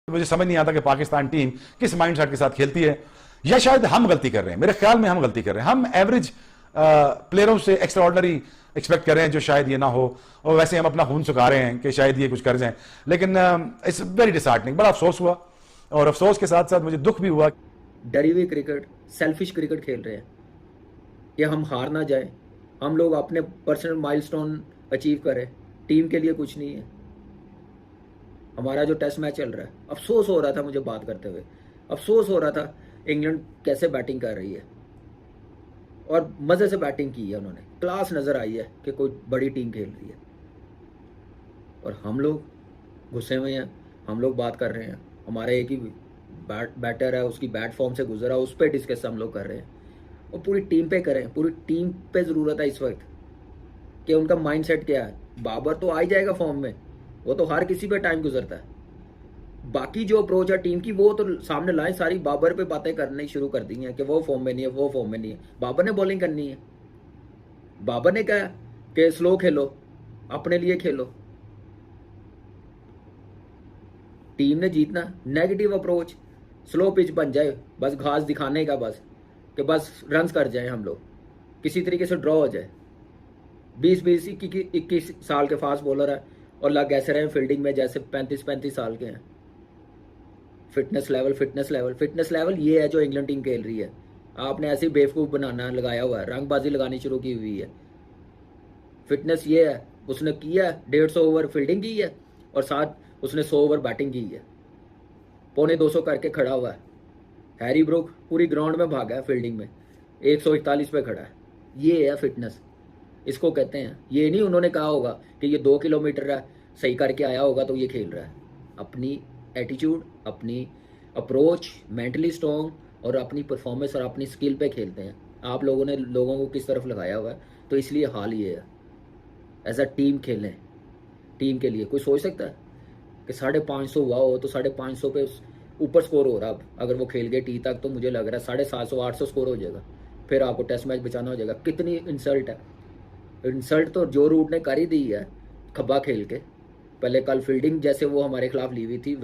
मुझे समझ नहीं आता कि पाकिस्तान टीम किस माइंडसेट के साथ खेलती है, या शायद हम गलती कर रहे हैं। मेरे ख्याल में हम गलती कर रहे हैं। हम एवरेज प्लेयरों से एक्स्ट्रा ऑर्डिनरी एक्सपेक्ट कर रहे हैं, जो शायद ये ना हो, और वैसे हम अपना खून सुखा रहे हैं कि शायद ये कुछ कर जाएं। लेकिन इट्स वेरी डिसहार्टनिंग। बड़ा अफसोस हुआ, और अफसोस के साथ साथ मुझे दुख भी हुआ। डरी हुई क्रिकेट, सेल्फिश क्रिकेट खेल रहे हैं कि हम हार ना जाए, हम लोग अपने पर्सनल माइलस्टोन अचीव करें, टीम के लिए कुछ नहीं है। हमारा जो टेस्ट मैच चल रहा है, अफसोस हो रहा था मुझे बात करते हुए, अफसोस हो रहा था इंग्लैंड कैसे बैटिंग कर रही है, और मज़े से बैटिंग की है उन्होंने, क्लास नज़र आई है कि कोई बड़ी टीम खेल रही है। और हम लोग गुस्से हुए हैं, हम लोग बात कर रहे हैं, हमारे एक ही बैटर है, उसकी बैट फॉर्म से गुजरा, उस पर डिस्कस हम लोग कर रहे हैं। और पूरी टीम पे करें, पूरी टीम पे ज़रूरत है इस वक्त कि उनका माइंडसेट क्या है। बाबर तो आ ही जाएगा फॉर्म में, वो तो हर किसी पे टाइम गुजरता है। बाकी जो अप्रोच है टीम की, वो तो सामने लाए, सारी बाबर पे बातें करनी शुरू कर दी हैं कि वो फॉर्म में नहीं है, वो फॉर्म में नहीं है। बाबर ने बॉलिंग करनी है, बाबर ने कहा कि स्लो खेलो, अपने लिए खेलो। टीम ने जीतना, नेगेटिव अप्रोच, स्लो पिच बन जाए, बस घास दिखाने का, बस कि बस रन्स कर जाए, हम लोग किसी तरीके से ड्रॉ हो जाए। 20-20, 21 साल के फास्ट बॉलर है, और लग ऐसे रहे हैं फील्डिंग में जैसे 35-35 साल के हैं। Fitness level, fitness level, fitness level ये है जो इंग्लैंड टीम खेल रही है। आपने ऐसे बेवकूफ़ बनाना लगाया हुआ है, रंगबाजी लगानी शुरू की हुई है। फिटनेस ये है, उसने किया 150 ओवर फील्डिंग की है, और साथ उसने 100 ओवर बैटिंग की है, पौने 200 करके खड़ा हुआ है। हैरी ब्रूक पूरी ग्राउंड में भागा है फील्डिंग में, 141 पे खड़ा है। ये है फिटनेस, इसको कहते हैं। ये नहीं उन्होंने कहा होगा कि ये 2 किलोमीटर है, सही करके आया होगा तो ये खेल रहा है। अपनी एटीट्यूड, अपनी अप्रोच, मेंटली स्ट्रॉन्ग, और अपनी परफॉर्मेंस और अपनी स्किल पे खेलते हैं। आप लोगों ने लोगों को किस तरफ लगाया हुआ है, तो इसलिए हाल ये है। एज अ टीम खेलें, टीम के लिए। कोई सोच सकता है कि 550 हुआ हो तो 550 पे ऊपर स्कोर हो रहा। अब अगर वो खेल गए टी तक, तो मुझे लग रहा है 750 800 स्कोर हो जाएगा, फिर आपको टेस्ट मैच बचाना हो जाएगा। कितनी इंसल्ट है। इंसल्ट तो जो रूट ने कर ही दी है, खब्बा खेल के। पहले कल फील्डिंग जैसे वो हमारे खिलाफ ली हुई थी,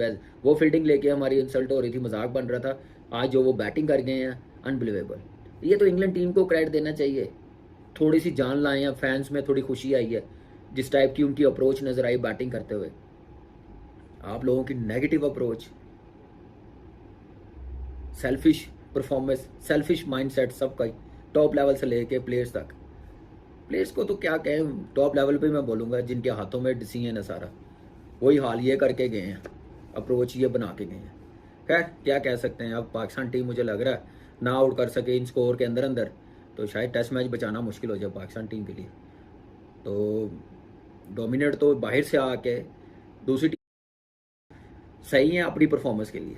वो फील्डिंग लेके हमारी इंसल्ट हो रही थी, मजाक बन रहा था। आज जो वो बैटिंग कर गए हैं, अनबिलीवेबल। ये तो इंग्लैंड टीम को क्रेडिट देना चाहिए। थोड़ी सी जान लाए हैं, फैंस में थोड़ी खुशी आई है जिस टाइप की उनकी अप्रोच नजर आई बैटिंग करते हुए। आप लोगों की negative approach, selfish performance, selfish mindset, सबका ही, टॉप लेवल से लेके प्लेयर्स तक। प्लेयर्स को तो क्या कहें, टॉप लेवल पे मैं बोलूँगा, जिनके हाथों में डिसीजन है सारा, वही हाल ये करके गए हैं, अप्रोच ये बना के गए हैं। खैर क्या कह सकते हैं। अब पाकिस्तान टीम मुझे लग रहा है ना आउट कर सके इन स्कोर के अंदर अंदर, तो शायद टेस्ट मैच बचाना मुश्किल हो जाए पाकिस्तान टीम के लिए। तो डोमिनेट तो बाहर से आके दूसरी टीम सही है अपनी परफॉर्मेंस के लिए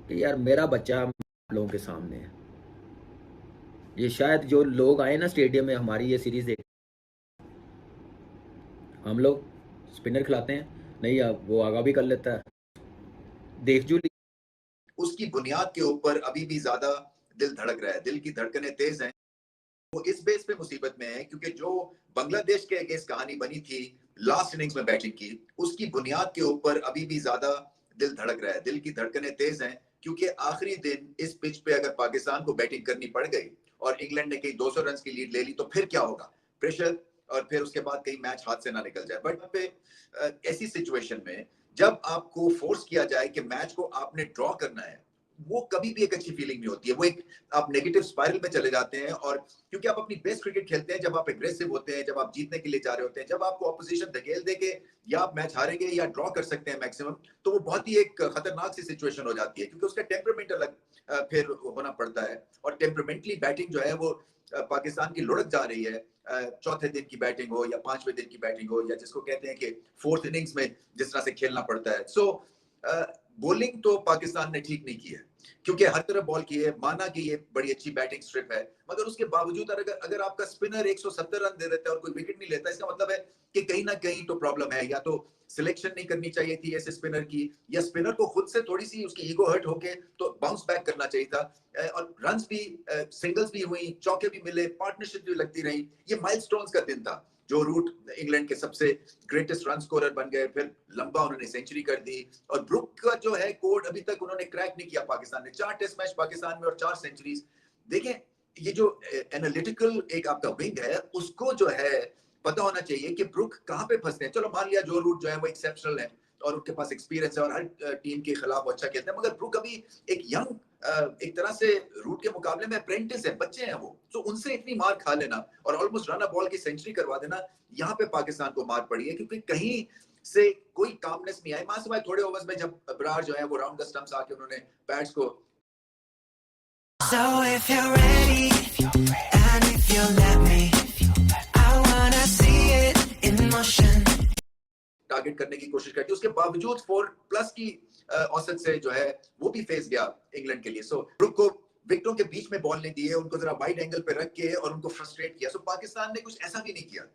कि यार मेरा बच्चा आप लोगों के सामने है। ये शायद जो लोग आए ना स्टेडियम में हमारी ये सीरीज देख, हम लोग स्पिनर खिलाते हैं, नहीं अब वो आगा भी कर लेता है, देख जू उसकी बुनियाद के ऊपर अभी भी ज्यादा दिल धड़क रहा है, दिल की धड़कनें तेज हैं। वो इस बेस पे मुसीबत में है क्योंकि जो बांग्लादेश के अगेंस्ट कहानी बनी थी लास्ट इनिंग्स में बैटिंग की, उसकी बुनियाद के ऊपर अभी भी ज्यादा दिल धड़क रहा है, दिल की धड़कनें तेज हैं। क्योंकि आखिरी दिन इस पिच पे अगर पाकिस्तान को बैटिंग करनी पड़ गई और इंग्लैंड ने कहीं 200 रन की लीड ले ली, तो फिर क्या होगा, प्रेशर, और फिर उसके बाद कहीं मैच हाथ से ना निकल जाए। बट पे ऐसी सिचुएशन में जब आपको फोर्स किया जाए कि मैच को आपने ड्रॉ करना है, वो कभी भी एक अच्छी फीलिंग नहीं होती है। वो एक आप नेगेटिव स्पाइरल में चले जाते हैं। और क्योंकि आप अपनी बेस्ट क्रिकेट खेलते हैं जब आप एग्रेसिव होते हैं, जब आप जीतने के लिए जा रहे होते हैं, जब आपको ऑपोजिशन धकेल दे के या आप मैच हारेंगे या ड्रॉ कर सकते हैं मैक्सिमम, तो वो बहुत ही एक खतरनाक सी सिचुएशन हो जाती है क्योंकि उसका टेम्परामेंट अलग फिर होना पड़ता है। और टेम्परामेंटली बैटिंग जो है वो पाकिस्तान की लुढ़क जा रही है। चौथे दिन की बैटिंग हो या पांचवें दिन की बैटिंग हो, या जिसको कहते हैं कि फोर्थ इनिंग्स में जिस तरह से खेलना पड़ता है। सो बॉलिंग तो पाकिस्तान ने ठीक नहीं की है क्योंकि हर तरफ बॉल की है। माना कि ये बड़ी अच्छी बैटिंग स्ट्रिप है, मगर उसके बावजूद अगर आपका स्पिनर 170 रन दे देता है और कोई विकेट नहीं लेता, इसका मतलब है कि कहीं ना कहीं तो प्रॉब्लम है। या तो सिलेक्शन नहीं करनी चाहिए थी ऐसे स्पिनर की, या स्पिनर को खुद से थोड़ी सी उसकी ईगो हर्ट होके तो बाउंस बैक करना चाहिए था। और रन्स भी, सिंगल्स भी हुई, चौके भी मिले, पार्टनरशिप भी लगती रही। ये माइलस्टोन्स का दिन था जो रूट इंग्लैंड के सबसे ग्रेटेस्ट रन स्कोरर बन गए, फिर लंबा उन्होंने सेंचुरी कर दी। और ब्रुक का जो है कोड अभी तक उन्होंने क्रैक नहीं किया पाकिस्तान ने। 4 टेस्ट मैच पाकिस्तान में और 4 सेंचुरीज। देखें, ये जो एनालिटिकल एक आपका विंग है, उसको जो है पता होना चाहिए कि ब्रुक कहाँ पे फंसते हैं। चलो मान लिया जो रूट जो है वो एक्सेप्शनल है और उनके पास एक्सपीरियंस है और हर टीम के खिलाफ अच्छा खेलते हैं, मगर ब्रुक अभी एक यंग एक तरह से रूट के मुकाबले में अप्रेंटिस है, बच्चे हैं वो। तो उनसे इतनी मार खा लेना और ऑलमोस्ट रन बॉल की सेंचुरी करवा देना, यहाँ पे पाकिस्तान को मार पड़ी है, क्योंकि कहीं से कोई कामनेस नहीं आई। मासूम भाई थोड़े ओवर्स में जब बरार जो है वो राउंड द स्टंप्स आके उन्होंने पैड्स को So if you're ready, and if you let me, I wanna see it in motion. Target करने की कोशिश करती है, उसके बावजूद 4+ की औसत से जो है वो भी फेस गया इंग्लैंड के लिए। सो ब्रुक को विकेटों के बीच में बॉल नहीं दिए, उनको जरा वाइड एंगल पे रख के और उनको फ्रस्ट्रेट किया। सो पाकिस्तान ने कुछ ऐसा भी नहीं किया,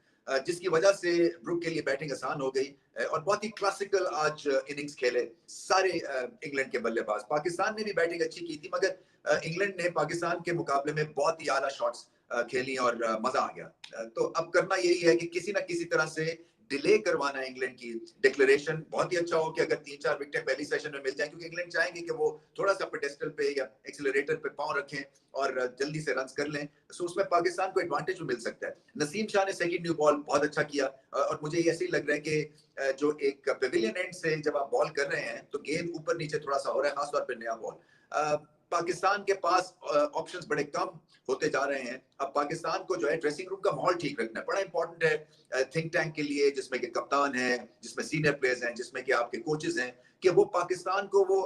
जिसकी वजह से ब्रुक के लिए बैटिंग आसान हो गई। और बहुत ही क्लासिकल आज इनिंग्स खेले सारे इंग्लैंड के बल्लेबाज। पाकिस्तान ने भी बैटिंग अच्छी की थी, मगर इंग्लैंड ने पाकिस्तान के मुकाबले में बहुत ही आला शॉट्स खेली और मजा आ गया। तो अब करना यही है कि किसी ना किसी तरह से डिले करवाना है इंग्लैंड की डिक्लेरेशन। बहुत ही अच्छा हो कि अगर 3-4 विकेट पहली सेशन में मिल जाए, क्योंकि इंग्लैंड चाहेंगे कि वो थोड़ा सा पेडेस्टल पे या एक्सीलरेटर पे पांव रखें और जल्दी से रन कर लें। सो उसमें पाकिस्तान को एडवांटेज भी मिल सकता है। नसीम शाह ने सेकंड न्यू बॉल बहुत अच्छा किया और मुझे ऐसे ही लग रहा है कि जो एक पेविलियन एंड से जब आप बॉल कर रहे हैं तो गेंद ऊपर नीचे थोड़ा सा हो रहा है, खासतौर पर नया बॉल। पाकिस्तान के पास ऑप्शंस बड़े कम होते जा रहे हैं। अब पाकिस्तान को जो है ड्रेसिंग रूम का माहौल ठीक रखना बड़ा इंपॉर्टेंट है थिंक टैंक के लिए, जिसमें कि कप्तान है, जिसमें सीनियर प्लेयर्स हैं, जिसमें कि आपके कोचेस हैं, कि वो पाकिस्तान को वो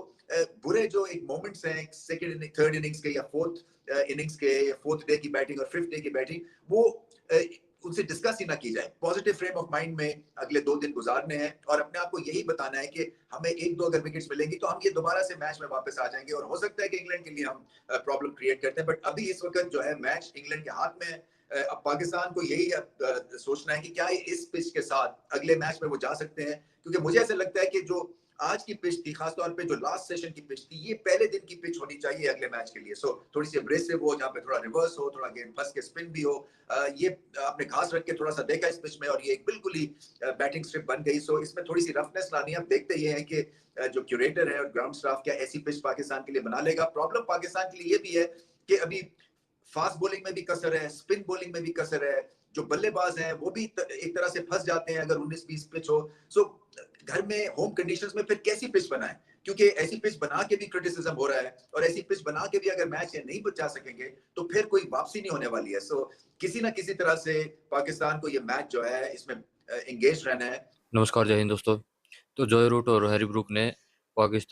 बुरे जो एक मोमेंट्स हैं सेकंड इनिंग, थर्ड इनिंग्स के या फोर्थ इनिंग्स के, फोर्थ डे की बैटिंग और फिफ्थ डे की बैटिंग, वो उनसे डिस्कस ही ना की जाए। पॉजिटिव फ्रेम ऑफ माइंड में अगले 2 दिन गुजारने हैं और अपने आप को यही बताना है कि हमें 1-2 अगर विकेट्स मिलेंगी तो हम ये दोबारा से मैच में वापस आ जाएंगे और हो सकता है कि इंग्लैंड के लिए हम प्रॉब्लम क्रिएट करते हैं। बट अभी इस वक्त जो है मैच इंग्लैंड के हाथ में है। अब पाकिस्तान को यही सोचना है कि क्या इस पिच के साथ अगले मैच में वो जा सकते हैं, क्योंकि मुझे ऐसा लगता है कि जो आज की पिच थी, खासतौर पे जो लास्ट सेशन की पिच थी, ये पहले दिन की पिच होनी चाहिए अगले मैच के लिए। सो थोड़ी सी एब्रेसिव हो, जहाँ पे थोड़ा रिवर्स हो, थोड़ा गेंद फंस के स्पिन भी हो। ये आपने घास रख के थोड़ा सा देखा इस पिच में और ये एक बिल्कुल ही बैटिंग स्ट्रिप बन गई। सो इसमें थोड़ी सी रफनेस लानी है। अब देखते ये है कि जो क्यूरेटर है और ग्राउंड स्टाफ क्या ऐसी पिच पाकिस्तान के लिए बना लेगा। प्रॉब्लम पाकिस्तान के लिए ये भी है कि अभी फास्ट बॉलिंग में भी कसर है, स्पिन बॉलिंग में भी कसर है। जो बल्लेबाज हैं वो भी एक तरह से फंस जाते हैं अगर 19-20 पिच हो। सो घर में होम कंडीशंस में फिर कैसी पिच बनाएं, क्योंकि ऐसी पिच बना के भी क्रिटिसिज्म हो रहा है और ऐसी पिच बना के भी अगर मैच नहीं बचा सकेंगे तो फिर कोई वापसी नहीं होने वाली है। सो किसी ना किसी तरह से पाकिस्तान को ये मैच जो है इसमें एंगेज रहना है। नमस्कार, जय हिंद दोस्तों। तो जॉय रूट और हैरी ब्रूक ने पाकिस्तान